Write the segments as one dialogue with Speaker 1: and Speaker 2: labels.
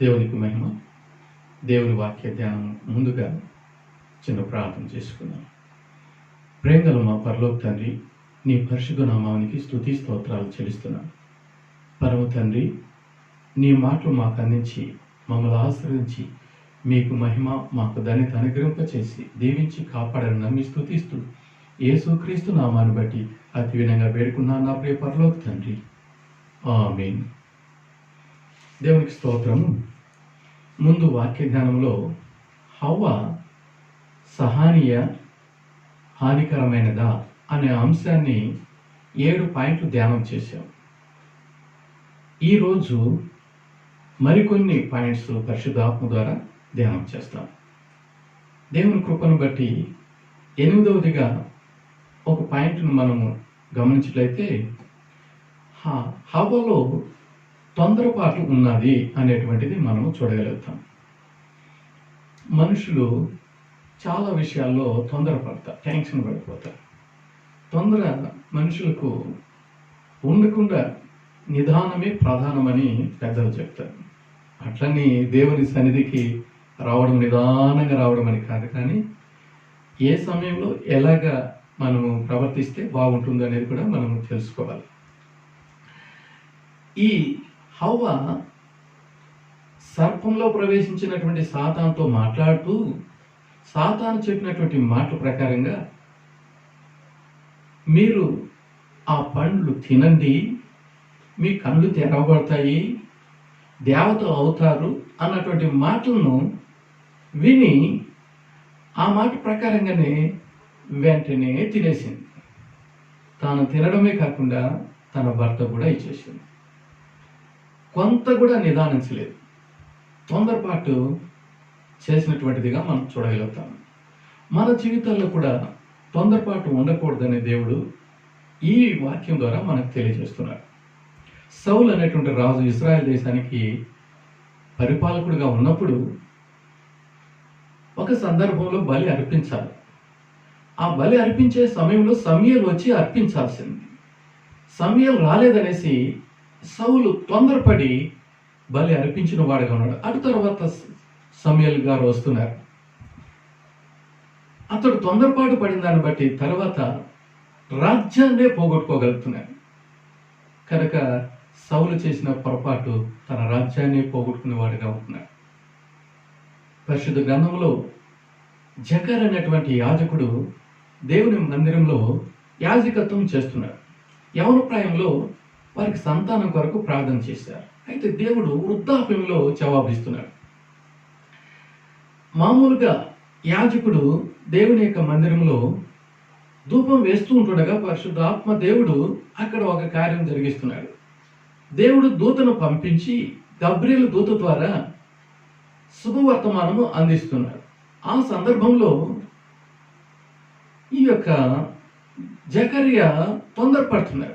Speaker 1: దేవునికి మహిమ. దేవుని వాక్య ధ్యానం ముందుగా చిన్న ప్రార్థన చేసుకున్నాం. ప్రేమగల మా పరలోక తండ్రి, నీ పరిశుద్ధ నామానికి స్తుతి స్తోత్రాలు చెల్లిస్తున్నాను. పరమ తండ్రి, నీ మాటలు మాకు అందించి మమ్మల్ని ఆశ్రయించి మీకు మహిమ మాకు ధన్యత అనుగ్రహింపచేసి దీవించి కాపాడని నమ్మి స్తుతిస్తూ యేసుక్రీస్తు నామాన్ని బట్టి అతి వినంగా వేడుకున్నాను నా ప్రియ పరలోక తండ్రి, ఆమేన్. దేవునికి స్తోత్రము. ముందు వాక్య ధ్యానంలో హవ్వ సహానీయ హానికరమైనదా అనే అంశాన్ని 7 పాయింట్లు ధ్యానం చేశాం. ఈరోజు మరికొన్ని పాయింట్స్ పరిశుద్ధాత్మ ద్వారా ధ్యానం చేస్తాం. దేవుని కృపను బట్టి 8వదిగా ఒక పాయింట్ను మనము గమనించినట్లయితే హవ్వలో తొందరపాటు ఉన్నది అనేటువంటిది మనము చూడగలుగుతాం. మనుషులు చాలా విషయాల్లో తొందరపడతారు, టెన్షన్ పడిపోతారు. తొందర మనుషులకు ఉండకుండా నిదానమే ప్రధానమని పెద్దలు చెప్తారు. అట్లని దేవుని సన్నిధికి రావడం నిదానంగా రావడం అని కాదు, కానీ ఏ సమయంలో ఎలాగా మనము ప్రవర్తిస్తే బాగుంటుంది అనేది కూడా మనము తెలుసుకోవాలి. ఈ హవ్వ సర్పంలో ప్రవేశించినటువంటి సాతానుతో మాట్లాడుతూ సాతాను చెప్పినటువంటి మాటల ప్రకారంగా మీరు ఆ పండ్లు తినండి, మీ కళ్ళు తెరవబడతాయి, దేవత అవుతారు అన్నటువంటి మాటలను విని ఆ మాట ప్రకారంగానే వెంటనే తినేసింది. తాను తినడమే కాకుండా తన భర్త కూడా ఇచ్చేసింది. కొంత కూడా నిదానించలేదు, తొందరపాటు చేసినటువంటిదిగా మనం చూడగలుగుతాం. మన జీవితాల్లో కూడా తొందరపాటు ఉండకూడదనే దేవుడు ఈ వాక్యం ద్వారా మనకు తెలియజేస్తున్నాడు. సౌలు అనేటువంటి రాజు ఇశ్రాయేల్ దేశానికి పరిపాలకుడిగా ఉన్నప్పుడు ఒక సందర్భంలో బలి అర్పించాలి. ఆ బలి అర్పించే సమయంలో సమూయేలు వచ్చి అర్పించాల్సింది. సమూయేలు రాలేదనేసి సౌలు తొందరపడి బలి అర్పించిన వాడుగా ఉన్నాడు. అటు తర్వాత సమూయేలు గారు వస్తున్నారు. అతడు తొందరపాటు పడిన దాన్ని బట్టి తర్వాత రాజ్యాన్నే పోగొట్టుకోగలుగుతున్నాడు. కనుక సౌలు చేసిన పొరపాటు తన రాజ్యాన్ని పోగొట్టుకునే వాడుగా ఉంటున్నాడు. పరిశుద్ధ గ్రంథంలో జకర్ అనేటువంటి యాజకుడు దేవుని మందిరంలో యాజకత్వం చేస్తున్నాడు. యవన ప్రాయంలో వారికి సంతానం కొరకు ప్రార్థన చేశారు. అయితే దేవుడు వృద్ధాప్యంలో జవాబిస్తున్నాడు. మామూలుగా యాజకుడు దేవుని యొక్క మందిరంలో ధూపం వేస్తూ ఉంటుండగా పరిశుద్ధాత్మ దేవుడు అక్కడ ఒక కార్యం జరిగిస్తున్నాడు. దేవుడు దూతను పంపించి గబ్రియలు దూత ద్వారా శుభవర్తమానము అందిస్తున్నాడు. ఆ సందర్భంలో ఈ యొక్క జకర్యా తొందరపడుతున్నాడు.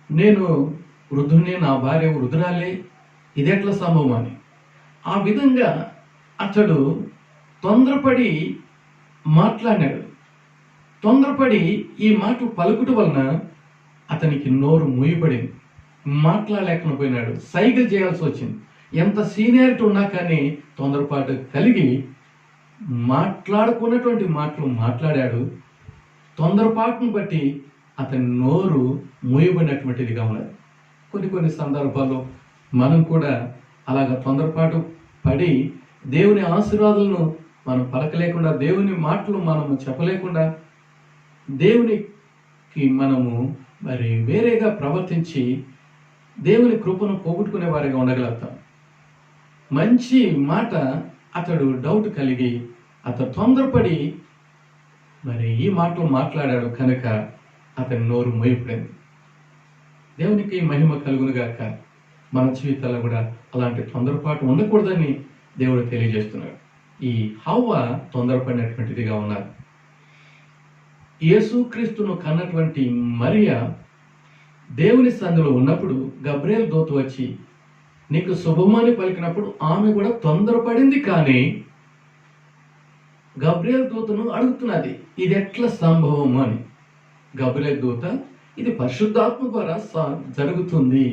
Speaker 1: నేను వృద్ధుని, నా భార్య వృద్ధురాలే, ఇదెట్ల సంభవం అని. ఆ విధంగా అతడు తొందరపడి మాట్లాడాడు. తొందరపడి ఈ మాట పలుకుట వలన అతనికి నోరు మూయబడింది, మాట్లాడలేకపోయినాడు, సైకిల్ చేయాల్సి వచ్చింది. ఎంత సీనియారిటీ ఉన్నా కానీ తొందరపాటు కలిగి మాట్లాడుకున్నటువంటి మాటలు మాట్లాడాడు. తొందరపాటును బట్టి అతని నోరు మూయబడినటువంటిదిగా ఉన్నది. కొన్ని సందర్భాల్లో మనం కూడా అలాగ తొందరపాటు పడి దేవుని ఆశీర్వాదాలను మనం పలకలేకుండా, దేవుని మాటలు మనము చెప్పలేకుండా, దేవునికి మనము వేరేగా ప్రవర్తించి దేవుని కృపను పోగొట్టుకునే వారిగా ఉండగలుగుతాం. మంచి మాట అతడు డౌట్ కలిగి అతడు తొందరపడి ఈ మాటలు మాట్లాడాడు కనుక అతని నోరు మోయపడింది. దేవునికి మహిమ కలుగునుగాక. మన జీవితాల్లో కూడా అలాంటి తొందరపాటు ఉండకూడదని దేవుడు తెలియజేస్తున్నాడు. ఈ హవ్వ తొందరపడినటువంటిదిగా ఉన్నారు. యేసుక్రీస్తును కన్నటువంటి మరియ దేవుని సన్నిధిలో ఉన్నప్పుడు గబ్రియలు దూత వచ్చి నీకు శుభమని పలికినప్పుడు ఆమె కూడా తొందరపడింది. కానీ గబ్రియలు దూతను అడుగుతున్నది, ఇది ఎట్లా సంభవం అని. గబ్రియలు దూత ఇది పరిశుద్ధాత్మ ద్వారా జరుగుతుంది,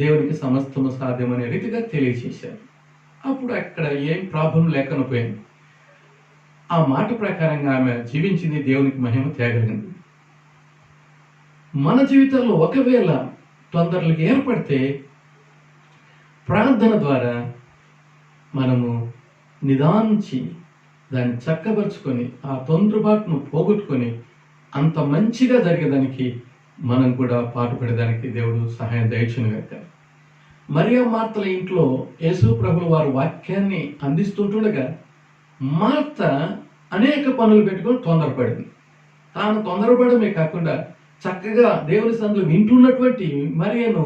Speaker 1: దేవునికి సమస్తము సాధ్యమనే రీతిగా తెలియచేశారు. అప్పుడు అక్కడ ఏం ప్రాబ్లం లేకుండా పోయింది. ఆ మాట ప్రకారంగా ఆమె జీవించింది, దేవునికి మహిమ తేగలిగింది. మన జీవితాల్లో ఒకవేళ తొందరలు ఏర్పడితే ప్రార్థన ద్వారా మనము నిదానించి దాన్ని చక్కబరుచుకొని ఆ తొందరపాటును పోగొట్టుకొని అంత మంచిగా జరిగేదానికి మనం కూడా పాటుపడేదానికి దేవుడు సహాయం దయచును గాక. మరియా మార్తల ఇంట్లో యేసు ప్రభుల వారు వాక్యాన్ని అందిస్తుంటుండగా మార్త అనేక పనులు పెట్టుకొని తొందరపడింది. తాను తొందరపడమే కాకుండా చక్కగా దేవుని సందులో వింటున్నటువంటి మరియను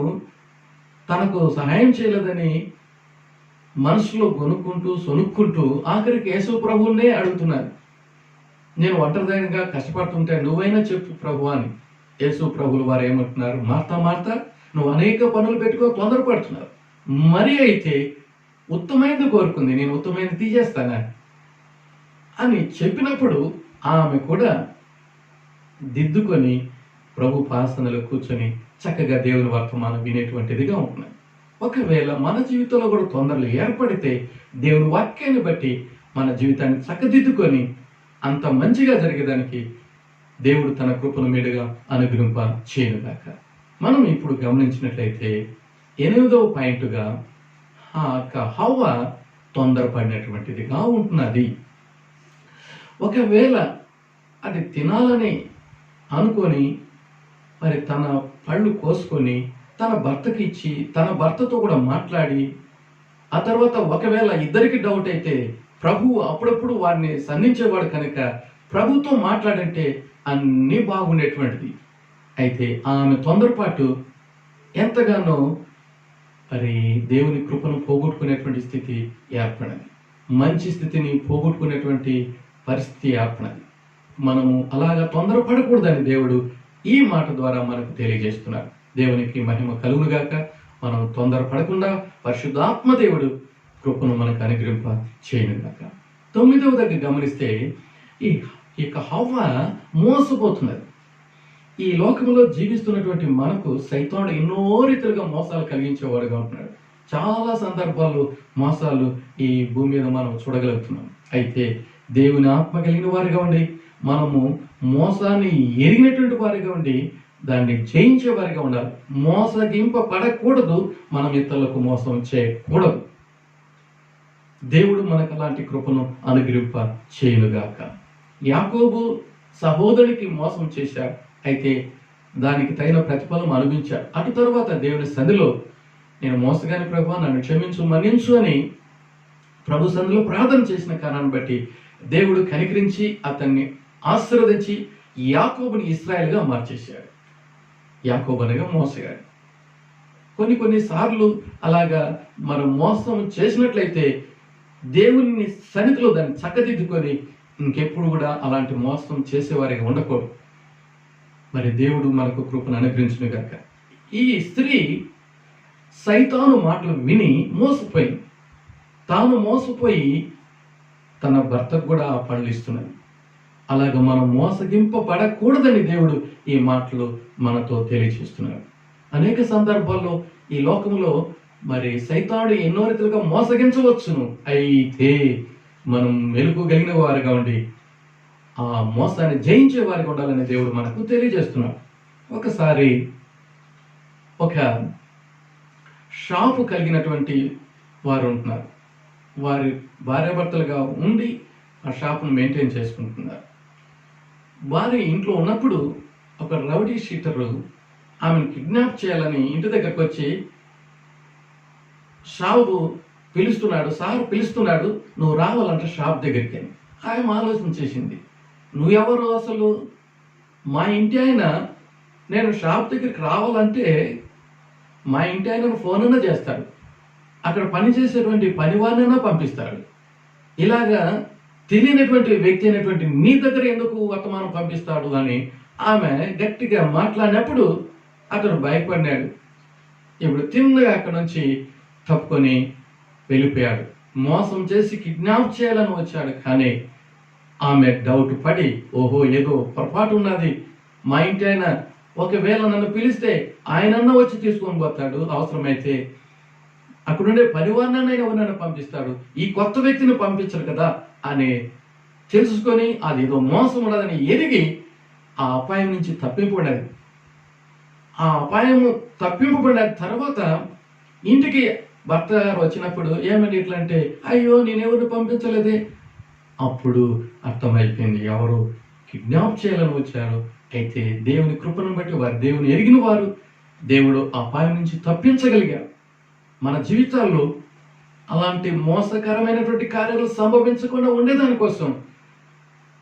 Speaker 1: తనకు సహాయం చేయలేదని మనసులో సొనుక్కుంటూ ఆఖరికి యేసు ప్రభువునే అడుగుతున్నారు. నేను ఒంటరిదానిగా కష్టపడుతుంటే నువ్వైనా చెప్పు ప్రభు అని. యేసు ప్రభులు వారు ఏమంటున్నారు, మార్తా మార్తా, నువ్వు అనేక పనులు పెట్టుకో తొందరపడుతున్నారు. మరి అయితే ఉత్తమైనది కోరుకుంది, నేను ఉత్తమైనది తీసేస్తానా అని చెప్పినప్పుడు ఆమె కూడా దిద్దుకొని ప్రభు పాసనలో కూర్చొని చక్కగా దేవుని వర్తమానం వినేటువంటిదిగా ఉంటున్నాయి. ఒకవేళ మన జీవితంలో కూడా తొందరలు ఏర్పడితే దేవుని వాక్యాన్ని బట్టి మన జీవితాన్ని చక్కదిద్దుకొని అంత మంచిగా జరిగేదానికి దేవుడు తన కృపను మీదుగా అనుగ్రహింప చేయనుగాక. మనం ఇప్పుడు గమనించినట్లయితే 8వ పాయింట్గా హవ్వ తొందరపడినటువంటిదిగా ఉంటున్నది. ఒకవేళ అది తినాలని అనుకొని మరి తన పళ్ళు కోసుకొని తన భర్తకి ఇచ్చి తన భర్తతో కూడా మాట్లాడి ఆ తర్వాత ఒకవేళ ఇద్దరికి డౌట్ అయితే ప్రభువు అప్పుడప్పుడు వారిని సంధించేవాడు కనుక ప్రభుతో మాట్లాడంటే అన్నీ బాగుండేటువంటిది. అయితే ఆమె తొందరపాటు ఎంతగానో మరి దేవుని కృపను పోగొట్టుకునేటువంటి స్థితి ఏర్పడింది. మంచి స్థితిని పోగొట్టుకునేటువంటి పరిస్థితి ఏర్పడింది. మనము అలాగా తొందరపడకూడదని దేవుడు ఈ మాట ద్వారా మనకు తెలియజేస్తున్నారు. దేవునికి మహిమ కలుగునుగాక. మనం తొందరపడకుండా పరిశుద్ధాత్మ దేవుడు కృపను మనకు అనుగ్రహింప చేయనుగాక. 9వ దగ్గర గమనిస్తే ఈ హవ్వ మోసపోతున్నది. ఈ లోకంలో జీవిస్తున్నటువంటి మనకు సైతానుడు ఎన్నో రీతిలుగా మోసాలు కలిగించేవాడుగా ఉంటున్నాడు. చాలా సందర్భాలు మోసాలు ఈ భూమి మీద మనం చూడగలుగుతున్నాం. అయితే దేవుని ఆత్మ కలిగిన వారిగా ఉండి మనము మోసాన్ని ఎరిగినటువంటి వారిగా ఉండి దాన్ని జయించే వారిగా ఉండాలి. మోసగింప పడకూడదు, మనం ఇతరులకు మోసం చేయకూడదు. దేవుడు మనకు అలాంటి కృపను అనుగ్రహింప చేయనుగాక. యాకోబు సహోదరుడికి మోసం చేశాడు, అయితే దానికి తగిన ప్రతిఫలం అనుభవించాడు. అటు తర్వాత దేవుని సన్నిధిలో నేను మోసగాని ప్రభువా నన్ను క్షమించు మన్నించు అని ప్రభు సన్నిధిలో ప్రార్థన చేసిన కారణాన్ని బట్టి దేవుడు కనికరించి అతన్ని ఆశీర్వదించి యాకోబుని ఇశ్రాయేలుగా మార్చేశాడు. యాకోబు అనగా మోసగాడు. కొన్ని సార్లు అలాగా మనం మోసం చేసినట్లయితే దేవుని సన్నిధిలో దాన్ని చక్కదిద్దుకొని ఇంకెప్పుడు కూడా అలాంటి మోసం చేసేవారిగా ఉండకూడదు. మరి దేవుడు మనకు కృపను అనుగ్రహించును గాక. ఈ స్త్రీ సైతాను మాటలు విని మోసపోయింది. తాను మోసపోయి తన భర్తకు కూడా ఆ పనులు ఇస్తున్నది. అలాగ మనం మోసగింపబడకూడదని దేవుడు ఈ మాటలు మనతో తెలియజేస్తున్నాడు. అనేక సందర్భాల్లో ఈ లోకంలో మరి సైతానుడు ఎన్నో రీతిలుగా మోసగించవచ్చును. అయితే మనం మెలుకోగలిగిన వారిగా ఉండి ఆ మోసాన్ని జయించే వారిగా ఉండాలని దేవుడు మనకు తెలియజేస్తున్నాడు. ఒకసారి ఒక షాపు కలిగినటువంటి వారు ఉంటున్నారు. వారి భార్యాభర్తలుగా ఉండి ఆ షాపును మెయింటైన్ చేసుకుంటున్నారు. వారి ఇంట్లో ఉన్నప్పుడు ఒక రౌడీ షీటరు ఆమెను కిడ్నాప్ చేయాలని ఇంటి దగ్గరకు వచ్చి షాపు పిలుస్తున్నాడు, నువ్వు రావాలంటే షాప్ దగ్గరికి అని. ఆయన ఆలోచన చేసింది, నువ్వెవరు అసలు? మా ఇంటి ఆయన నేను షాప్ దగ్గరికి రావాలంటే మా ఇంటి ఆయన ఫోన్ అన్నా చేస్తాడు, అక్కడ పనిచేసేటువంటి పనివారినైనా పంపిస్తాడు. ఇలాగా తెలియనటువంటి వ్యక్తి అయినటువంటి నీ దగ్గర ఎందుకు వర్తమానం పంపిస్తాడు అని ఆమె గట్టిగా మాట్లాడినప్పుడు అతను భయపడినాడు. ఇప్పుడు తిన్నగా అక్కడ నుంచి తప్పుకొని వెళ్ళిపోయాడు. మోసం చేసి కిడ్నాప్ చేయాలని వచ్చాడు. కానీ ఆమె డౌట్ పడి, ఓహో ఏదో పొరపాటు ఉన్నది, మా ఇంటి ఆయన ఒకవేళ నన్ను పిలిస్తే ఆయనన్నా వచ్చి తీసుకొని పోతాడు, అవసరమైతే అక్కడుండే పరివారాన్ని ఎవరినైనా పంపిస్తాడు, ఈ కొత్త వ్యక్తిని పంపించరు కదా అని తెలుసుకొని అది ఏదో మోసం ఉండదని ఎరిగి ఆ అపాయం నుంచి తప్పింపబడేది. ఆ అపాయము తప్పింపబడిన తర్వాత ఇంటికి భర్త గారు వచ్చినప్పుడు ఏమని ఇట్లా అంటే, అయ్యో నేనెవరిని పంపించలేదే. అప్పుడు అర్థమైపోయింది ఎవరు కిడ్నాప్ చేయాలని వచ్చారు. అయితే దేవుని కృపను బట్టి వారు దేవుని ఎరిగిన వారు, దేవుడు అపాయం నుంచి తప్పించగలిగారు. మన జీవితాల్లో అలాంటి మోసకరమైనటువంటి కార్యాలు సంభవించకుండా ఉండేదానికోసం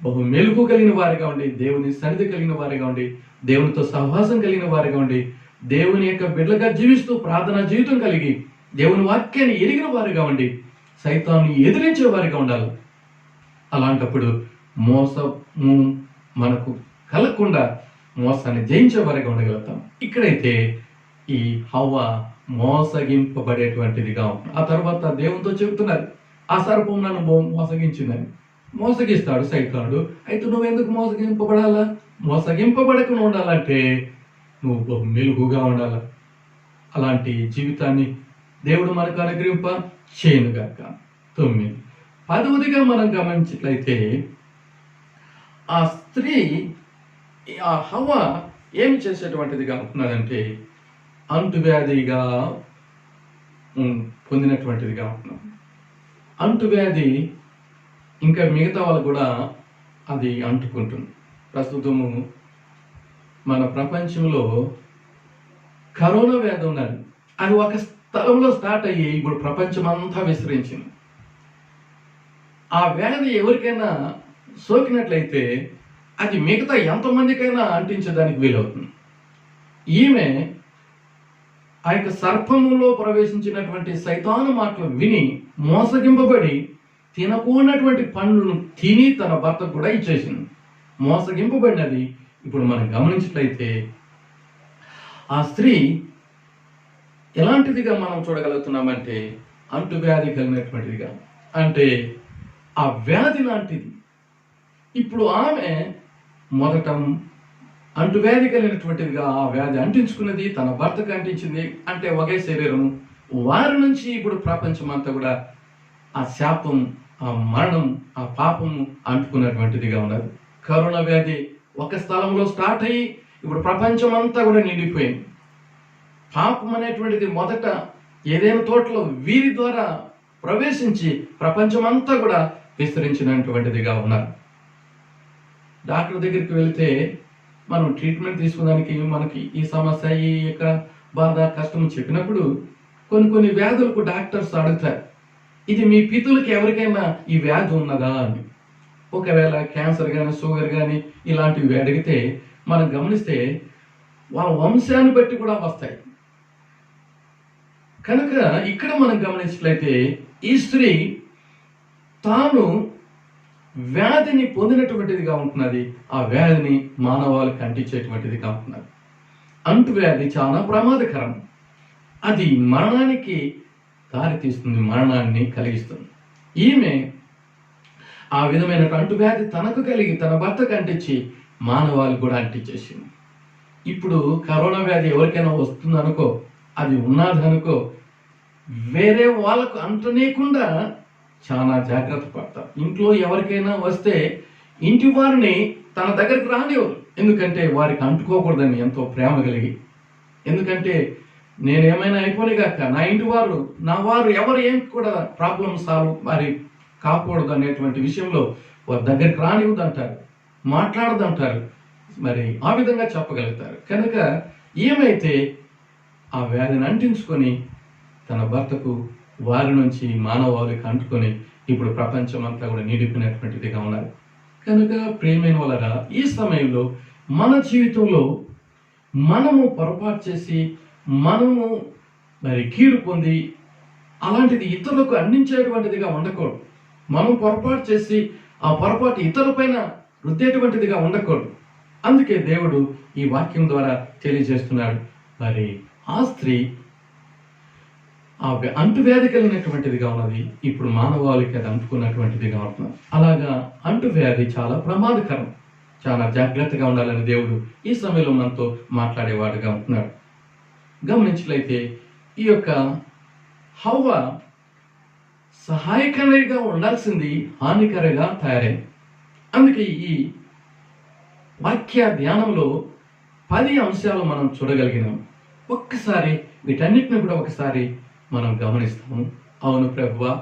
Speaker 1: బహు మెలుగు కలిగిన వారిగా ఉండి, దేవుని సన్నిధి కలిగిన వారిగా ఉండి, దేవునితో సహవాసం కలిగిన వారిగా ఉండి, దేవుని యొక్క బిడ్డలుగా జీవిస్తూ ప్రార్థనా జీవితం కలిగి దేవుని వాక్యాన్ని ఎరిగిన వారిగా ఉండి సైతాన్ని ఎదిరించే వారిగా ఉండాలి. అలాంటప్పుడు మోసము మనకు కలగకుండా మోసాన్ని జయించే వారిగా ఉండగలుగుతాం. ఇక్కడైతే ఈ హవ్వ మోసగింపబడేటువంటిదిగా ఉంటుంది. ఆ తర్వాత దేవునితో చెబుతున్నారు, ఆ సర్పం నన్ను మోసగించిందని. మోసగిస్తాడు సైతానుడు. అయితే నువ్వెందుకు మోసగింపబడాలా? మోసగింపబడకుండా ఉండాలంటే నువ్వు మెలుగుగా ఉండాలి. అలాంటి జీవితాన్ని దేవుడు మనకు అనుగ్రహింప చేయనుగాక. 9. 10గా మనం గమనించినట్లయితే ఆ స్త్రీ, ఆ హవ్వ ఏమి చేసేటువంటిదిగా ఉంటున్నదంటే అంటువ్యాధిగా పొందినటువంటిదిగా ఉంటున్నది. అంటువ్యాధి ఇంకా మిగతా వాళ్ళు కూడా అది అంటుకుంటుంది. ప్రస్తుతము మన ప్రపంచంలో కరోనా వ్యాధి ఉన్నది. అది ఒక స్థలంలో స్టార్ట్ అయ్యి ఇప్పుడు ప్రపంచం అంతా విస్తరించింది. ఆ వ్యాధి ఎవరికైనా సోకినట్లయితే అది మిగతా ఎంతమందికైనా అంటించడానికి వీలవుతుంది. ఈమె ఆ యొక్క సర్పములో ప్రవేశించినటువంటి సైతాను మాటలు విని మోసగింపబడి తినకూడనటువంటి పండ్లను తిని తన భర్తకు కూడా ఇచ్చేసింది. మోసగింపబడినది ఇప్పుడు మనం గమనించినట్లయితే ఆ స్త్రీ ఎలాంటిదిగా మనం చూడగలుగుతున్నామంటే అంటువ్యాధి కలిగినటువంటిదిగా, అంటే ఆ వ్యాధి లాంటిది. ఇప్పుడు ఆమె మొదట అంటువ్యాధి కలిగినటువంటిదిగా ఆ వ్యాధి అంటించుకున్నది, తన భర్తకు అంటించింది. అంటే ఒకే శరీరము. వారి నుంచి ఇప్పుడు ప్రపంచం అంతా కూడా ఆ శాపం, ఆ మరణం, ఆ పాపము అంటుకున్నటువంటిదిగా ఉన్నది. కరోనా వ్యాధి ఒక స్థలంలో స్టార్ట్ అయ్యి ఇప్పుడు ప్రపంచం అంతా కూడా నిండిపోయింది. పాపం అనేటువంటిది మొదట ఏదైనా తోటలో వీరి ద్వారా ప్రవేశించి ప్రపంచం అంతా కూడా విస్తరించినటువంటిదిగా ఉన్నారు. డాక్టర్ దగ్గరికి వెళితే మనం ట్రీట్మెంట్ తీసుకోవడానికి మనకి ఈ సమస్య, ఈ యొక్క బాధ, కష్టం చెప్పినప్పుడు కొన్ని వ్యాధులకు డాక్టర్స్ అడుగుతారు, ఇది మీ పితులకి ఎవరికైనా ఈ వ్యాధి ఉన్నదా అని. ఒకవేళ క్యాన్సర్ కానీ షుగర్ కానీ ఇలాంటివి అడిగితే మనం గమనిస్తే వాళ్ళ వంశాన్ని బట్టి కూడా వస్తాయి. కనుక ఇక్కడ మనం గమనించినట్లయితే ఈ స్త్రీ తాను వ్యాధిని పొందినటువంటిదిగా ఉంటున్నది. ఆ వ్యాధిని మానవాళికి అంటించేటువంటిదిగా ఉంటున్నది. అంటువ్యాధి చాలా ప్రమాదకరం. అది మరణానికి దారితీస్తుంది, మరణాన్ని కలిగిస్తుంది. ఈమె ఆ విధమైన అంటువ్యాధి తనకు కలిగి తన భర్తకు అంటించి మానవాళి కూడా అంటించేసింది. ఇప్పుడు కరోనా వ్యాధి ఎవరికైనా వస్తుందనుకో, అది ఉన్నదనుకో, వేరే వాళ్ళకు అంటనీయకుండా చాలా జాగ్రత్త పడతారు. ఇంట్లో ఎవరికైనా వస్తే ఇంటి వారిని తన దగ్గరికి రానివ్వరు. ఎందుకంటే వారికి అంటుకోకూడదని ఎంతో ప్రేమ కలిగి. ఎందుకంటే నేనేమైనా అయిపోయిగాక నా ఇంటి వారు, నా వారు ఎవరు ఏం కూడా ప్రాబ్లం సాల్వ్ మరి కాకూడదు అనేటువంటి విషయంలో వారి దగ్గరికి రానివ్వదు అంటారు, మాట్లాడదు అంటారు. మరి ఆ విధంగా చెప్పగలుగుతారు. కనుక ఏమైతే ఆ వ్యాధిని అంటించుకొని తన భర్తకు, వారి నుంచి మానవాళికి అంటుకొని ఇప్పుడు ప్రపంచం అంతా కూడా నిండిపోయినటువంటిదిగా ఉన్నారు. కనుక ప్రియమైన వాళ్ళరా, ఈ సమయంలో మన జీవితంలో మనము పొరపాటు చేసి మనము మరి కీడు పొంది అలాంటిది ఇతరులకు అందించేటువంటిదిగా ఉండకూడదు. మనం పొరపాటు చేసి ఆ పొరపాటు ఇతరులపైన రుద్దేటువంటిదిగా ఉండకూడదు. అందుకే దేవుడు ఈ వాక్యం ద్వారా తెలియజేస్తున్నాడు. మరి ఆ స్త్రీ ఆ అంటువ్యాధి కలిగినటువంటిదిగా ఉన్నది. ఇప్పుడు మానవాళికి అది అంటుకున్నటువంటిదిగా ఉంటున్నది. అలాగా అంటువ్యాధి చాలా ప్రమాదకరం. చాలా జాగ్రత్తగా ఉండాలని దేవుడు ఈ సమయంలో మనతో మాట్లాడేవాడుగా ఉంటున్నాడు. గమనించినట్లయితే ఈ యొక్క హవ్వ సహాయకరంగా ఉండాల్సింది హానికరంగా తయారైంది. అందుకే ఈ వాక్య ధ్యానంలో 10 అంశాలు మనం చూడగలిగినాం. ఒక్కసారి వీటన్నిటిని కూడా ఒకసారి మనం గమనిస్తాము. అవును ప్రభువా,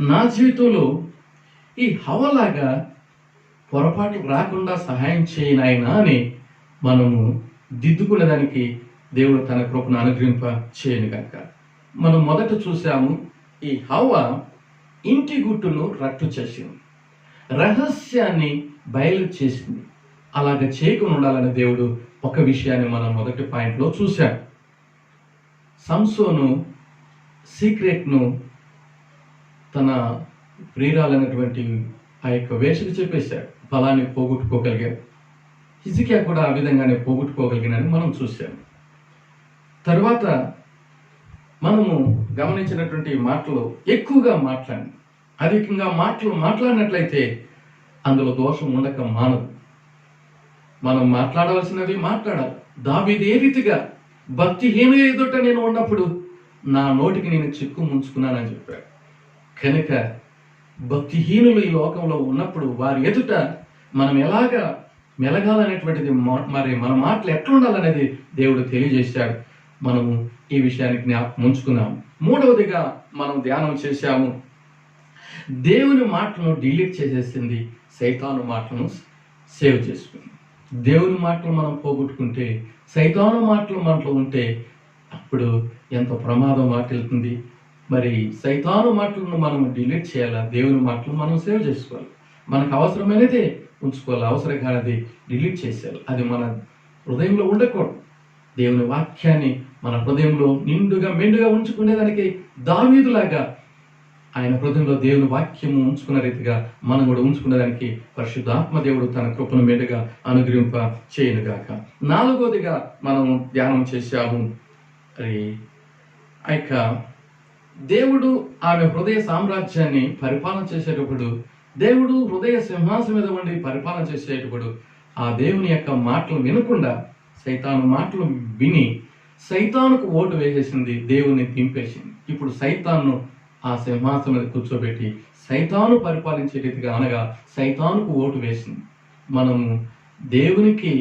Speaker 1: నా జీవితంలో ఈ హవ్వలాగా పొరపాటు రాకుండా సహాయం చేయనాయనా అని మనము దిద్దుకునేదానికి దేవుడు తన కృపను అనుగ్రహింప చేయను కనుక మనం మొదట చూసాము, ఈ హవ్వ ఇంటి గుట్టును రట్టు చేసింది, రహస్యాన్ని బయలు చేసింది. అలాగ చేయకుండా ఉండాలని దేవుడు ఒక విషయాన్ని మనం మొదటి పాయింట్లో చూశాం. సంసోను సీక్రెట్ను తన ప్రియురాలైనటువంటి ఆ యొక్క వేషకు చెప్పేశాడు, ఫలాన్ని పోగొట్టుకోగలిగాడు. హిజ్కియా కూడా ఆ విధంగానే పోగొట్టుకోగలిగినని మనం చూసాం. తర్వాత మనము గమనించినటువంటి మాటలు ఎక్కువగా మాట్లాడి అధికంగా మాట్లాడినట్లయితే అందులో దోషం ఉండక మానదు. మనం మాట్లాడవలసినవి మాట్లాడాలి. దావీదు ఏ రీతిగా భక్తిహీనుల ఎదుట నేను ఉన్నప్పుడు నా నోటికి నేను చిక్కు ముంచుకున్నానని చెప్పాడు. కనుక భక్తిహీనులు ఈ లోకంలో ఉన్నప్పుడు వారి ఎదుట మనం ఎలాగా మెలగాలనేటువంటిది, మరి మన మాటలు ఎట్లా ఉండాలనేది దేవుడు తెలియజేశాడు. మనము ఈ విషయాన్ని జ్ఞాపకం ఉంచుకున్నాము. మూడవదిగా మనం ధ్యానం చేశాము, దేవుని మాటలను డిలీట్ చేసేసింది, సైతాను మాటలను సేవ్ చేసుకుంది. దేవుని మాటలు మనం పోగొట్టుకుంటే, సైతాను మాటలు మనలో ఉంటే అప్పుడు ఎంత ప్రమాదం వాటిల్తుంది. మరి సైతాను మాటలను మనం డిలీట్ చేయాలా, దేవుని మాటలు మనం సేవ్ చేసుకోవాలి. మనకు అవసరమైనదే ఉంచుకోవాలి, అవసరం కానిది డిలీట్ చేసేయాలి. అది మన హృదయంలో ఉండకూడదు. దేవుని వాక్యాన్ని మన హృదయంలో నిండుగా మెండుగా ఉంచుకునేదానికి దావీదులాగా ఆయన హృదయంలో దేవుని వాక్యము ఉంచుకున్న రీతిగా మనం కూడా ఉంచుకునేదానికి పరిశుద్ధాత్మ దేవుడు తన కృపను మెండుగా అనుగ్రహింప చేయనుగాక. నాలుగోదిగా మనం ధ్యానం చేశాము, ఆ యొక్క దేవుడు ఆమె హృదయ సామ్రాజ్యాన్ని పరిపాలన చేసేటప్పుడు, దేవుడు హృదయ సింహాసనం మీద ఉండి పరిపాలన చేసేటప్పుడు ఆ దేవుని యొక్క మాటలు వినకుండా సైతాను మాటలు విని సైతానుకు ఓటు వేసేసింది, దేవుని దింపేసింది. ఇప్పుడు సైతాన్ను ఆ సింహాసనం మీద కూర్చోబెట్టి సైతాను పరిపాలించే రీతిగా, అనగా సైతానుకు ఓటు వేసింది. మనము దేవునికి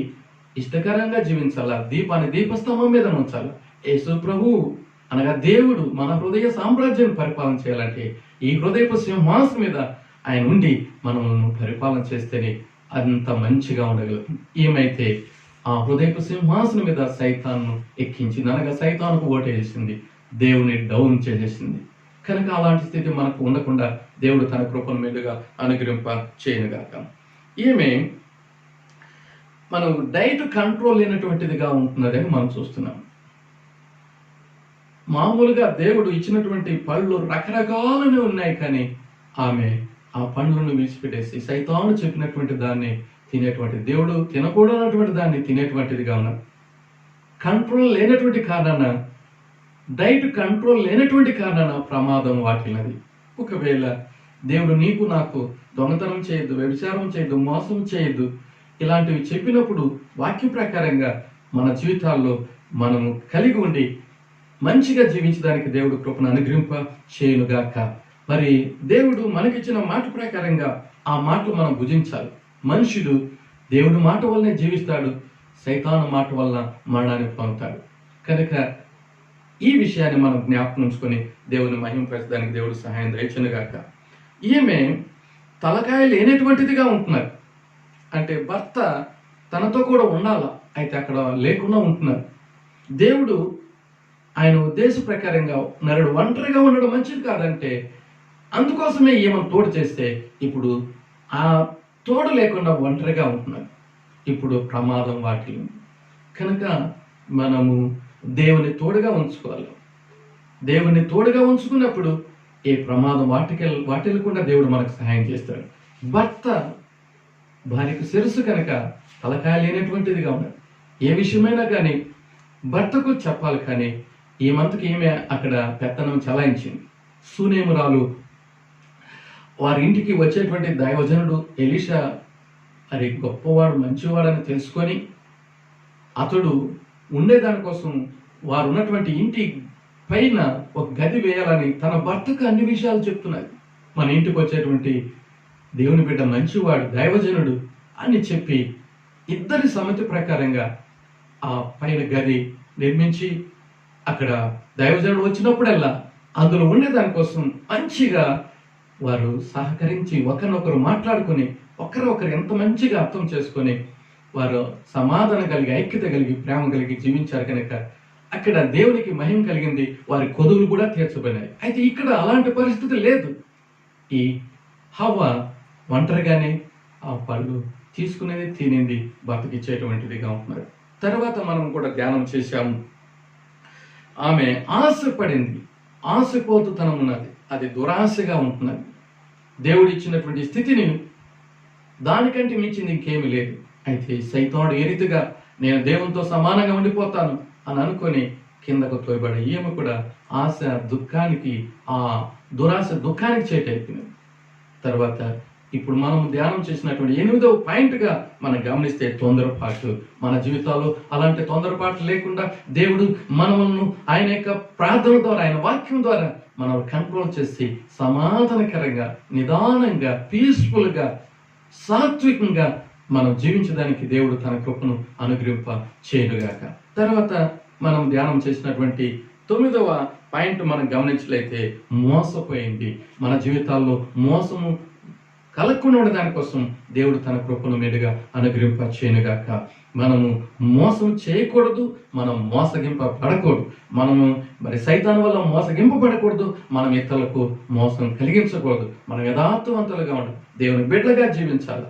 Speaker 1: ఇష్టకరంగా జీవించాలా, దీపాన్ని దీపస్తంభం మీద ఉంచాలా. యేసు ప్రభు అనగా దేవుడు మన హృదయ సామ్రాజ్యాన్ని పరిపాలన చేయాలంటే ఈ హృదయపు సింహాసనం మీద ఆయన ఉండి మనము పరిపాలన చేస్తేనే అంత మంచిగా ఉండగలుగుతుంది. ఏమైతే ఆ హృదయపు సింహాసనం మీద సైతాన్ను ఎక్కించింది, అనగా సైతానుకు ఓటేసింది, దేవుని డౌన్ చేసేసింది. కనుక అలాంటి స్థితి మనకు ఉండకుండా దేవుడు తన కృపను మీదుగా అనుగ్రహింప చేయనుగాక. ఈమె మనం డైట్ కంట్రోల్ లేనటువంటిదిగా ఉంటున్నదని మనం చూస్తున్నాం. మామూలుగా దేవుడు ఇచ్చినటువంటి పళ్ళు రకరకాలనే ఉన్నాయి, కానీ ఆమె ఆ పండ్లను విడిచిపెట్టేసి సైతాను చెప్పినటువంటి దాన్ని తినేటువంటి, దేవుడు తినకూడనటువంటి దాన్ని తినేటువంటిదిగా ఉన్నది. కంట్రోల్ లేనటువంటి కారణాన, డైట్ కంట్రోల్ లేనటువంటి కారణాన ప్రమాదం వాటిల్లినది. ఒకవేళ దేవుడు నీకు నాకు దొంగతనం చేయొద్దు, వ్యభిచారం చేయొద్దు, మోసం చేయొద్దు ఇలాంటివి చెప్పినప్పుడు వాక్యం ప్రకారంగా మన జీవితాల్లో మనము కలిగి ఉండి మంచిగా జీవించడానికి దేవుడు కృపను అనుగ్రహింప చేయనుగాక. మరి దేవుడు మనకిచ్చిన మాట ప్రకారంగా ఆ మాటలు మనం భుజించాలి. మనుషుడు దేవుడి మాట వల్లనే జీవిస్తాడు, సైతాను మాట వల్ల మరణాన్ని పొందుతాడు. కనుక ఈ విషయాన్ని మనం జ్ఞాపకం ఉంచుకొని దేవుని మహింపరచడానికి దేవుడు సహాయం దయచునుగాక. ఈమె తలకాయ లేనటువంటిదిగా ఉంటున్నారు, అంటే భర్త తనతో కూడా ఉండాలా, అయితే అక్కడ లేకుండా ఉంటున్నారు. దేవుడు ఆయన ఉద్దేశ ప్రకారంగా నరుడు ఒంటరిగా ఉండడం మంచిది కాదంటే అందుకోసమే ఏమైనా తోడు చేస్తే ఇప్పుడు ఆ తోడు లేకుండా ఒంటరిగా ఉంటున్నారు. ఇప్పుడు ప్రమాదం వాటిల్లింది. కనుక మనము దేవుని తోడుగా ఉంచుకోవాలి. దేవుని తోడుగా ఉంచుకున్నప్పుడు ఏ ప్రమాదం వాటిల్లకుండా దేవుడు మనకు సహాయం చేస్తాడు. భర్త భార్యకు శిరస్సు కనుక తలకాయ లేనటువంటిదిగా ఉన్నది. ఏ విషయమైనా కానీ భర్తకు చెప్పాలి, కానీ ఈమంతకు ఈమె అక్కడ పెత్తనం చలాయించింది. సూనేమురాలు వారి ఇంటికి వచ్చేటువంటి దైవజనుడు ఎలీషా అది గొప్పవాడు మంచివాడని తెలుసుకొని అతడు ఉండేదానికోసం వారు ఉన్నటువంటి ఇంటి పైన ఒక గది వేయాలని తన భర్తకు అన్ని విషయాలు చెప్తున్నది. మన ఇంటికి వచ్చేటువంటి దేవుని బిడ్డ మంచివాడు, దైవజనుడు అని చెప్పి ఇద్దరి సమ్మతి ప్రకారంగా ఆ పైన గది నిర్మించి అక్కడ దైవజనుడు వచ్చినప్పుడల్లా అందులో ఉండేదానికోసం మంచిగా వారు సహకరించి ఒకరినొకరు మాట్లాడుకొని ఒకరు ఎంత మంచిగా అర్థం చేసుకొని వారు సమాధానం కలిగి, ఐక్యత కలిగి, ప్రేమ కలిగి జీవించారు కనుక అక్కడ దేవునికి మహిమ కలిగింది. వారి కొదువులు కూడా తీర్చబడినాయి. అయితే ఇక్కడ అలాంటి పరిస్థితి లేదు. ఈ హవ్వ ఒంటరిగానే ఆ పళ్ళు తీసుకునేది, తినేది, బతికిచ్చేటువంటిదిగా ఉంటున్నారు. తర్వాత మనం కూడా ధ్యానం చేశాము. ఆమె ఆశపడింది, ఆశపోతుతనం ఉన్నది, అది దురాశగా ఉంటున్నది. దేవుడు ఇచ్చినటువంటి స్థితిని దానికంటే మించింది ఇంకేమీ లేదు. అయితే సైతానుడు ఏ రీతిగా నేను దేవునితో సమానంగా ఉండిపోతాను అని అనుకొని కిందకు తోయబడి ఈమె కూడా ఆశ దుఃఖానికి, ఆ దురాశ దుఃఖానికి చేటైపోయింది. తర్వాత ఇప్పుడు మనం ధ్యానం చేసినటువంటి 8వ పాయింట్గా మనం గమనిస్తే తొందరపాటు. మన జీవితాల్లో అలాంటి తొందరపాటు లేకుండా దేవుడు మనల్ని ఆయన యొక్క ప్రార్థన ద్వారా, ఆయన వాక్యం ద్వారా మనం కంట్రోల్ చేసి సమాధానకరంగా, నిదానంగా, పీస్ఫుల్గా, సాత్వికంగా మనం జీవించడానికి దేవుడు తన కృపను అనుగ్రహింప చేయనుగాక. తర్వాత మనం ధ్యానం చేసినటువంటి 9వ పాయింట్ మనం గమనించలేతే మోసపోయింది. మన జీవితాల్లో మోసము కలగకుండా ఉండడానికోసం దేవుడు తన కృపను మీదుగా అనుగ్రహింప చేయనుగాక. మనము మోసం చేయకూడదు, మనం మోసగింపబడకూడదు, మనము సైతాను వల్ల మోసగింపబడకూడదు, మనం ఇతరులకు మోసం కలిగించకూడదు. మనం యథార్థవంతులుగా ఉండాలి, దేవుని బిడ్డలుగా జీవించాలి.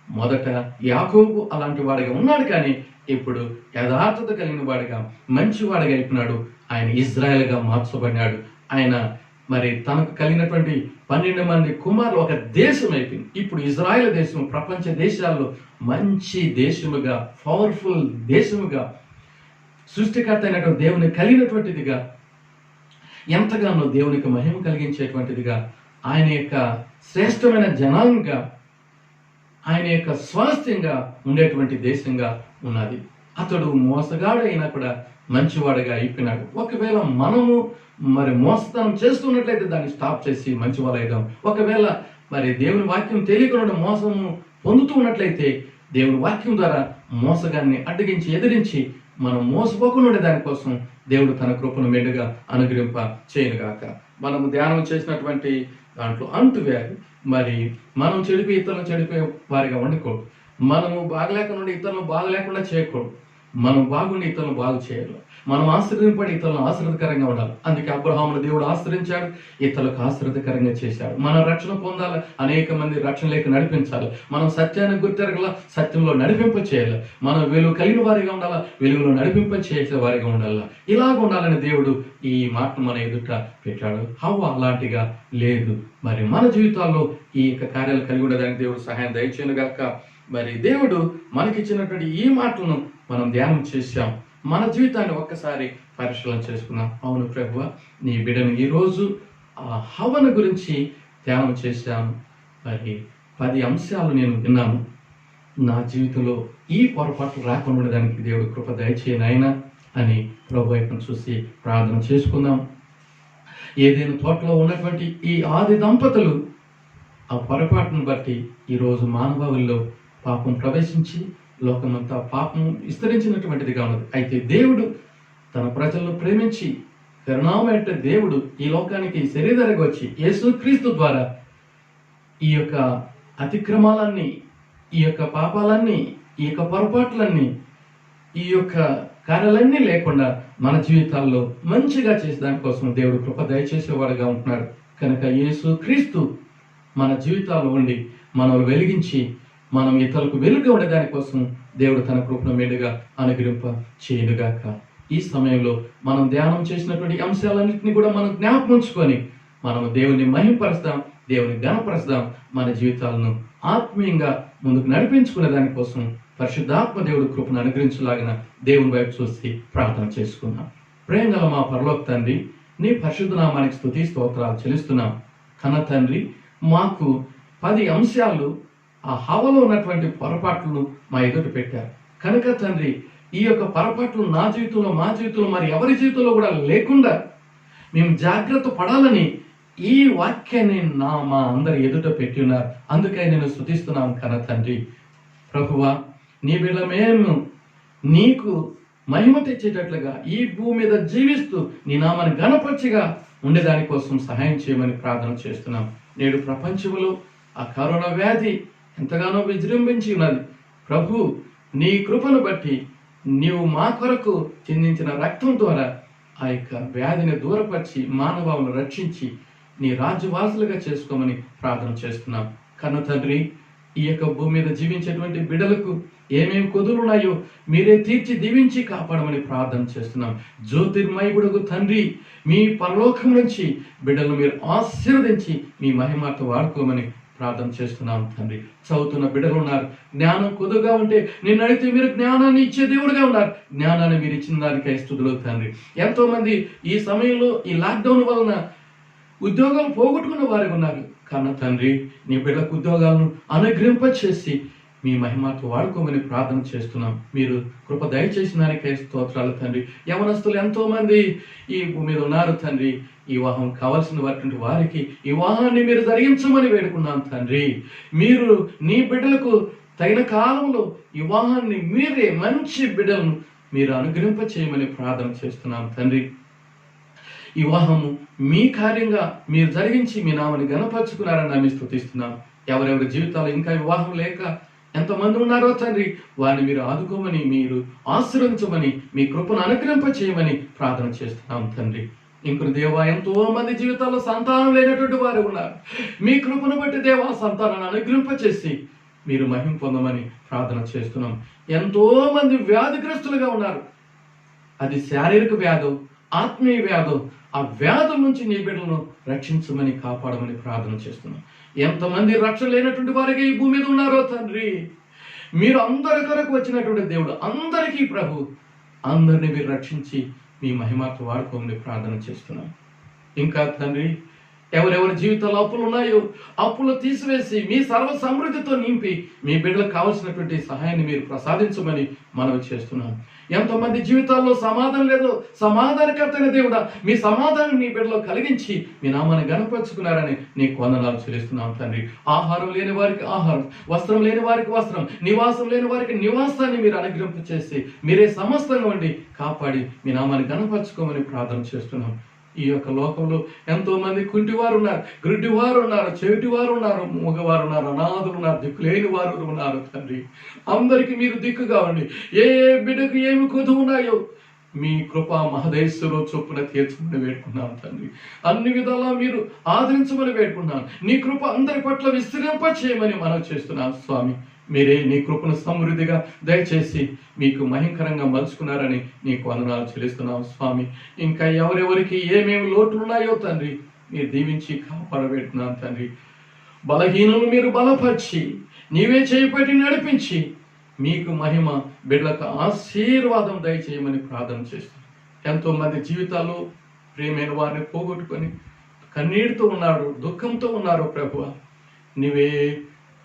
Speaker 1: మొదట యాకోబు అలాంటి వాడిగా ఉన్నాడు, కానీ ఇప్పుడు యథార్థత కలిగిన వాడిగా, మంచివాడిగా అయిపోయినాడు. ఆయన ఇజ్రాయెల్గా మార్చబడినాడు. ఆయన తనకు కలిగినటువంటి 12 మంది కుమారులు ఒక దేశం అయిపోయింది. ఇప్పుడు ఇజ్రాయెల్ దేశం ప్రపంచ దేశాల్లో మంచి దేశముగా, పవర్ఫుల్ దేశముగా, సృష్టికర్త అయినటువంటి దేవుని కలిగినటువంటిదిగా, ఎంతగానో దేవునికి మహిమ కలిగించేటువంటిదిగా, ఆయన యొక్క శ్రేష్టమైన జనాంగంగా, ఆయన యొక్క స్వాస్థ్యంగా ఉండేటువంటి దేశంగా ఉన్నది. అతడు మోసగాడు అయినా కూడా మంచివాడుగా అయిపోయినాడు. ఒకవేళ మనము మోసతనం చేస్తున్నట్లయితే దాన్ని స్టాప్ చేసి మంచివాళ్ళు అయిదాం. ఒకవేళ దేవుని వాక్యం తెలియకుండా మోసము పొందుతూ ఉన్నట్లయితే దేవుని వాక్యం ద్వారా మోసగాన్ని అడ్డగించి, ఎదిరించి మనం మోసపోకుండా ఉండే దానికోసం దేవుడు తన కృపను మెండుగా అనుగ్రహింప చేయనుగాక. మనము ధ్యానం చేసినటువంటి దాంట్లో అంటువ్యాధి. మనం చెడిపి ఇతరులను చెడిపోయే వారిగా ఉండకూడదు. మనము బాగలేకుండా ఇతరులను బాగలేకుండా చేయకూడదు. మనం బాగుండి ఇతరులను బాగు చేయాలి. మనం ఆశ్రయింపడి ఇతరులను ఆశ్రదకరంగా ఉండాలి. అందుకే అబ్రహామును దేవుడు ఆశ్రయించాడు, ఇతరులకు ఆశ్రదకరంగా చేశాడు. మనం రక్షణ పొందాలి, అనేక మంది రక్షణ లేక నడిపించాలి. మనం సత్యాన్ని గుర్తెరగల, సత్యంలో నడిపింప చేయాలి. మనం వెలుగు కలిగిన వారిగా ఉండాలా, వెలుగులో నడిపింప చేసే వారిగా ఉండాలా. ఇలాగ ఉండాలని దేవుడు ఈ మాటను మన ఎదుట పెట్టాడు. హవ్వ అలాంటిగా లేదు. మన జీవితాల్లో ఈ యొక్క కార్యాలు కలిగి ఉండడానికి దేవుడు సహాయం దయచేయనుగాక. దేవుడు మనకిచ్చినటువంటి ఈ మాటలను మనం ధ్యానం చేశాం. మన జీవితాన్ని ఒక్కసారి పరిశీలన చేసుకున్నాం. అవును ప్రభువా, నీ బిడ్డను ఈరోజు ఆ హవ్వను గురించి ధ్యానం చేశాను. 10 అంశాలు నేను విన్నాను. నా జీవితంలో ఈ పొరపాట్లు రాకుండా ఉండడానికి దేవుడు కృప దయచేయను ఆయన అని ప్రభు వైపును చూసి ప్రార్థన చేసుకుందాం. ఏదైనా తోటలో ఉన్నటువంటి ఈ ఆది దంపతులు ఆ పొరపాటును బట్టి ఈరోజు మానవాళిలో పాపం ప్రవేశించి లోకమంతా పాపం విస్తరించినటువంటిదిగా ఉన్నది. అయితే దేవుడు తన ప్రజలను ప్రేమించి కరుణామయ దేవుడు ఈ లోకానికి శరీరగా వచ్చి యేసుక్రీస్తు ద్వారా ఈ యొక్క అతిక్రమాలన్నీ, ఈ యొక్క పాపాలన్నీ, ఈ యొక్క పొరపాట్లన్నీ, ఈ యొక్క కార్యాలన్నీ లేకుండా మన జీవితాల్లో మంచిగా చేసే దానికోసం దేవుడు కృప దయచేసేవాడుగా ఉంటున్నాడు. కనుక యేసుక్రీస్తు మన జీవితాల్లో ఉండి మనల్ని వెలిగించి మనం ఇతరులకు వెలుగుగా ఉండేదానికోసం దేవుడు తన కృపను మెండుగా అనుగ్రహింప చేయనుగాక. ఈ సమయంలో మనం ధ్యానం చేసినటువంటి అంశాలన్నింటినీ కూడా మనం జ్ఞాపకం ఉంచుకొని మనం దేవుని మహింపరుస్తాం, దేవుని ఘనపరుస్తాం. మన జీవితాలను ఆత్మీయంగా ముందుకు నడిపించుకునే దానికోసం పరిశుద్ధాత్మ దేవుడు కృపను అనుగ్రహించలాగిన దేవుని వైపు చూసి ప్రార్థన చేసుకున్నాం. ప్రేమగల మా పరలోక తండ్రి, నీ పరిశుద్ధ నామానికి స్తుతి స్తోత్రాలు చెల్లిస్తున్నాం. కన్న తండ్రి, మాకు 10 అంశాలు ఆ హవలో ఉన్నటువంటి పొరపాట్లను మా ఎదుట పెట్టారు కనుక తండ్రి, ఈ యొక్క పొరపాట్లు నా జీవితంలో, మా జీవితంలో, మరి ఎవరి జీవితంలో కూడా లేకుండా మేము జాగ్రత్త పడాలని ఈ వాక్యాన్ని మా అందరి ఎదుట పెట్టి ఉన్నారు. అందుకే నేను స్తుతిస్తున్నాను కన తండ్రి. ప్రభువా, నీ బిడ్డ మేము నీకు మహిమ తెచ్చేటట్లుగా ఈ భూమి మీద జీవిస్తూ నీ నామాన్ని గణపరిచిగా ఉండేదాని కోసం సహాయం చేయమని ప్రార్థన చేస్తున్నాం. నేడు ప్రపంచంలో ఆ కరోనా వ్యాధి ఎంతగానో విజృంభించి ఉన్నది. ప్రభు, నీ కృపను బట్టి నీవు మా కొరకు చిందించిన రక్తం ద్వారా ఆ యొక్క వ్యాధిని దూరపరిచి మానవాలను రక్షించి నీ రాజ్యవాసులుగా చేసుకోమని ప్రార్థన చేస్తున్నాం. కన్న తండ్రి, ఈ యొక్క భూమి మీద జీవించేటువంటి బిడ్డలకు ఏమేమి కొదులున్నాయో మీరే తీర్చి దీవించి కాపాడమని ప్రార్థన చేస్తున్నాం. జ్యోతిర్మయుడుగు తండ్రి, మీ పరలోకం నుంచి బిడ్డలను మీరు ఆశీర్వదించి మీ మహిమతో వాడుకోమని ప్రార్థన చేస్తున్నాం తండ్రి. చదువుతున్న బిడ్డలు ఉన్నారు, జ్ఞానం కొద్దుగా ఉంటే నిన్ను అడిగితే మీరు జ్ఞానాన్ని ఇచ్చే దేవుడుగా ఉన్నారు. జ్ఞానాన్ని మీరు ఇచ్చిన దానికై స్తుతులు తండ్రి. ఎంతో మంది ఈ సమయంలో ఈ లాక్డౌన్ వలన ఉద్యోగాలు పోగొట్టుకున్న వారు ఉన్నారు. కన్న తండ్రి, నీ బిడ్డలకు ఉద్యోగాలను అనుగ్రహింపచేసి మీ మహిమతో వాడుకోమని ప్రార్థన చేస్తున్నాం. మీరు కృప దయచేసిన దానికై స్తోత్రాలు తండ్రి. యవనస్తులు ఎంతో మంది ఈ భూమి మీద ఉన్నారు తండ్రి. ఈ వివాహం కావాల్సిన వారికి ఈ వివాహాన్ని మీరు జరిగించమని వేడుకున్నాం తండ్రి. మీరు నీ బిడ్డలకు తగిన కాలంలో ఈ వివాహాన్ని మీరే మంచి బిడ్డలను మీరు అనుగ్రహింప చేయమని ప్రార్థన చేస్తున్నాం తండ్రి. ఈ వివాహము మీ కార్యంగా మీరు జరిగించి మీ నామని గణపరుచుకున్నారని మేము స్తుతిస్తున్నాం. ఎవరెవరి జీవితాలు ఇంకా వివాహం లేక ఎంతమంది ఉన్నారో తండ్రి, వారిని మీరు ఆదుకోమని, మీరు ఆశీర్వదించమని, మీ కృపను అనుగ్రహింప చేయమని ప్రార్థన చేస్తున్నాం తండ్రి. ఇంకొక దేవా, ఎంతో మంది జీవితాల్లో సంతానం లేనటువంటి వారు ఉన్నారు. మీ కృపను బట్టి దేవా సంతానాన్ని అనుగ్రహింప చేసి మీరు మహిమ పొందమని ప్రార్థన చేస్తున్నాం. ఎంతో మంది వ్యాధిగ్రస్తులుగా ఉన్నారు. అది శారీరక వ్యాధం, ఆత్మీయ వ్యాధం. ఆ వ్యాధుల నుంచి నీ బిడ్డలను రక్షించమని, కాపాడమని ప్రార్థన చేస్తున్నాం. ఎంతమంది రక్షణ లేనటువంటి వారికి ఈ భూమి మీద ఉన్నారో తండ్రి, మీరు అందరి కొరకు వచ్చినటువంటి దేవుడు, అందరికీ ప్రభు, అందరినీ మీరు రక్షించి మీ మహిమతో వాడుకోమని ప్రార్థన చేస్తున్నాం. ఇంకా తండ్రి, ఎవరెవరి జీవితాల్లో అప్పులు ఉన్నాయో అప్పులు తీసివేసి మీ సర్వ సమృద్ధితో నింపి మీ బిడ్డలకు కావలసినటువంటి సహాయాన్ని మీరు ప్రసాదించమని మనవి చేస్తున్నాం. ఎంతోమంది జీవితాల్లో సమాధానం లేదు, సమాధానకర్తైన దేవుడా, మీ సమాధానం మీ బిడ్డలో కలిగించి మీ నామాన్ని గణపరుచుకున్నారని నీకు వందనాలు చెల్లిస్తున్నాం తండ్రి. ఆహారం లేని వారికి ఆహారం, వస్త్రం లేని వారికి వస్త్రం, నివాసం లేని వారికి నివాసాన్ని మీరు అనుగ్రహింప చేసి మీరే సమస్తంగా ఉండి కాపాడి మీ నామాన్ని గణపరుచుకోమని ప్రార్థన చేస్తున్నాం. ఈ యొక్క లోకంలో ఎంతో మంది కుంటివారు ఉన్నారు, గ్రుడ్డివారు ఉన్నారు, చెవిటివారు ఉన్నారు, మూగవారు ఉన్నారు, అనాథులు ఉన్నారు, దిక్కులేని వారు ఉన్నారు తండ్రి. అందరికీ మీరు దిక్కు కావండి. ఏ బిడ్డకు ఏమి కొద్దు ఉన్నాయో మీ కృప మహదేశ్వరు చొప్పున తీర్చమని వేడుకున్నాను తండ్రి. అన్ని విధాలా మీరు ఆదరించమని వేడుకున్నాను. నీ కృప అందరి పట్ల విస్తరింప చేయమని మనం చేస్తున్నాను స్వామి. మీరే నీ కృపను సమృద్ధిగా దయచేసి మీకు మహింకరంగా మలుచుకున్నారని నీకు వందనాలు చెల్లిస్తున్నాం స్వామి. ఇంకా ఎవరెవరికి ఏమేమి లోటులు ఉన్నాయో తండ్రి మీరు దీవించి కాపాడబెడుతున్నాను తండ్రి. బలహీనులు మీరు బలపరిచి నీవే చేయబట్టి నడిపించి మీకు మహిమ బిడ్డలకు ఆశీర్వాదం దయచేయమని ప్రార్థన చేస్తున్నాను. ఎంతో మంది జీవితాల్లో ప్రియమైన వారిని పోగొట్టుకొని కన్నీటితో ఉన్నారు, దుఃఖంతో ఉన్నారు ప్రభువా. నీవే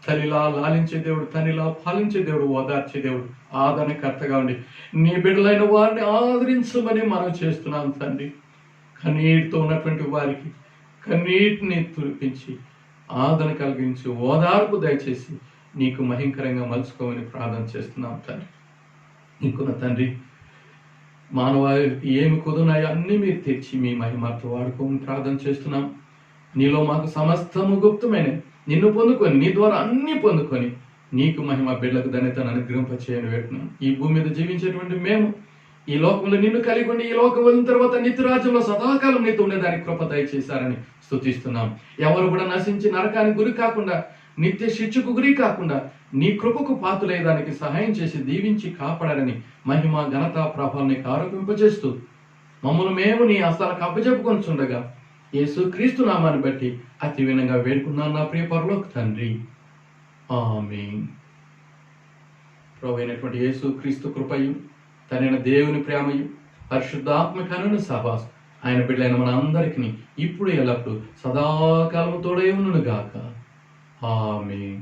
Speaker 1: తల్లిలా లాలించే దేవుడు, తల్లిలా పాలించే దేవుడు, ఓదార్చే దేవుడు, ఆదరణకర్తగా ఉండి నీ బిడ్డలైన వారిని ఆదరించమని మనం చేస్తున్నాం తండ్రి. కన్నీటితో ఉన్నటువంటి వారికి కన్నీటిని తుడిపించి ఆదరణ కలిగించి ఓదార్పు దయచేసి నీకు మహింకరంగా మలుచుకోమని ప్రార్థన చేస్తున్నాం తండ్రి. ఇంకొన్న తండ్రి, మానవాళికి ఏమి కుదున్నాయో అన్నీ మీరు తెచ్చి మీ మహిమతో వాడుకోమని ప్రార్థన చేస్తున్నాం. నీలో మాకు సమస్తము గుప్తమైన నిన్ను పొందుకొని నీ ద్వారా అన్ని పొందుకొని నీకు మహిమ బిడ్డలకు ధన్యతను అనుగ్రహింప చేయని వేడుతున్నాం. ఈ భూమి మీద జీవించేటువంటి మేము ఈ లోకంలో నిన్ను కలిగి ఉండి ఈ లోకం వెళ్ళిన తర్వాత నిత్య రాజ్యంలో సదాకాలం నీతో ఉండేదానికి కృప దయచేశారని స్తుతిస్తున్నాం. ఎవరు కూడా నశించి నరకానికి గురి కాకుండా, నిత్య శిక్షకు గురి కాకుండా నీ కృపకు పాత్రలేదానికి సహాయం చేసి దీవించి కాపాడారని మహిమ ఘనత ప్రభావం నీకు ఆరోపింపజేస్తూ మమ్మల్ని మేము నీ హస్తాలకు అప్పచెప్పుకొనిచుండగా యేసు క్రీస్తు నామాన్ని బట్టి అతి వినంగా వేడుకున్నాను నా ప్రియ పరలోక తండ్రి, ఆమేన్. ప్రభువైనటువంటి యేసు క్రీస్తు కృపయు, తనైన దేవుని ప్రేమయు, పరిశుద్ధాత్మకను సహవాసం ఆయన బిడ్డలైన మన అందరికీ ఇప్పుడు ఎల్లప్పుడు సదాకాలము తోడై ఉండును గాక. ఆమేన్.